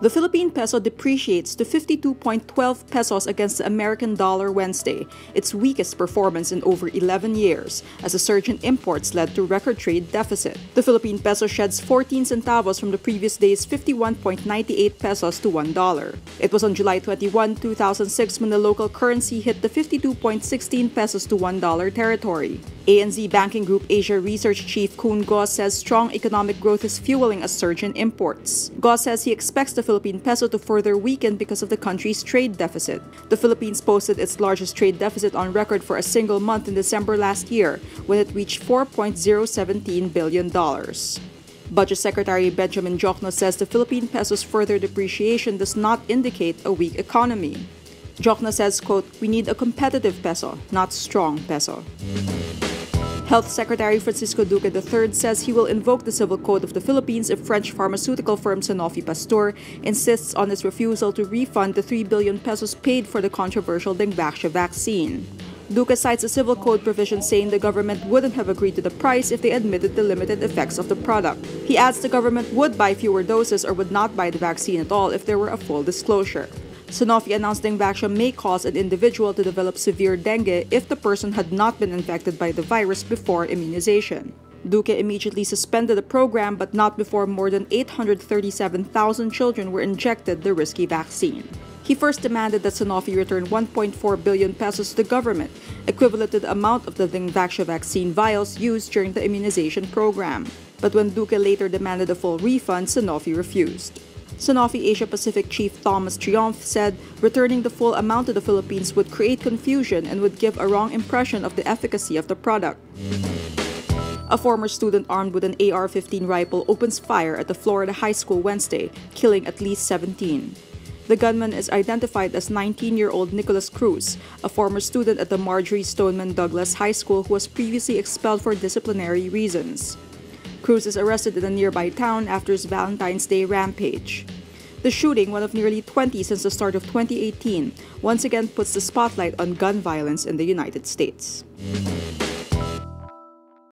The Philippine peso depreciates to 52.12 pesos against the American dollar Wednesday, its weakest performance in over 11 years, as a surge in imports led to record trade deficit. The Philippine peso sheds 14 centavos from the previous day's 51.98 pesos to $1. It was on July 21, 2006 when the local currency hit the 52.16 pesos to $1 territory. ANZ Banking Group Asia Research Chief Koon Goh says strong economic growth is fueling a surge in imports. Goh says he expects the Philippine peso to further weaken because of the country's trade deficit. The Philippines posted its largest trade deficit on record for a single month in December last year, when it reached $4.017 billion. Budget Secretary Benjamin Jokno says the Philippine peso's further depreciation does not indicate a weak economy. Jokno says, quote, "We need a competitive peso, not strong peso." Health Secretary Francisco Duque III says he will invoke the Civil Code of the Philippines if French pharmaceutical firm Sanofi Pasteur insists on its refusal to refund the 3 billion pesos paid for the controversial Dengvaxia vaccine. Duque cites a civil code provision saying the government wouldn't have agreed to the price if they admitted the limited effects of the product. He adds the government would buy fewer doses or would not buy the vaccine at all if there were a full disclosure. Sanofi announced Dengvaxia may cause an individual to develop severe dengue if the person had not been infected by the virus before immunization. Duque immediately suspended the program, but not before more than 837,000 children were injected the risky vaccine. He first demanded that Sanofi return 1.4 billion pesos to the government, equivalent to the amount of the Dengvaxia vaccine vials used during the immunization program. But when Duque later demanded a full refund, Sanofi refused. Sanofi Asia Pacific Chief Thomas Triumph said returning the full amount to the Philippines would create confusion and would give a wrong impression of the efficacy of the product. A former student armed with an AR-15 rifle opens fire at the Florida high school Wednesday, killing at least 17. The gunman is identified as 19-year-old Nicholas Cruz, a former student at the Marjorie Stoneman Douglas High School who was previously expelled for disciplinary reasons. Cruz is arrested in a nearby town after his Valentine's Day rampage. The shooting, one of nearly 20 since the start of 2018, once again puts the spotlight on gun violence in the United States.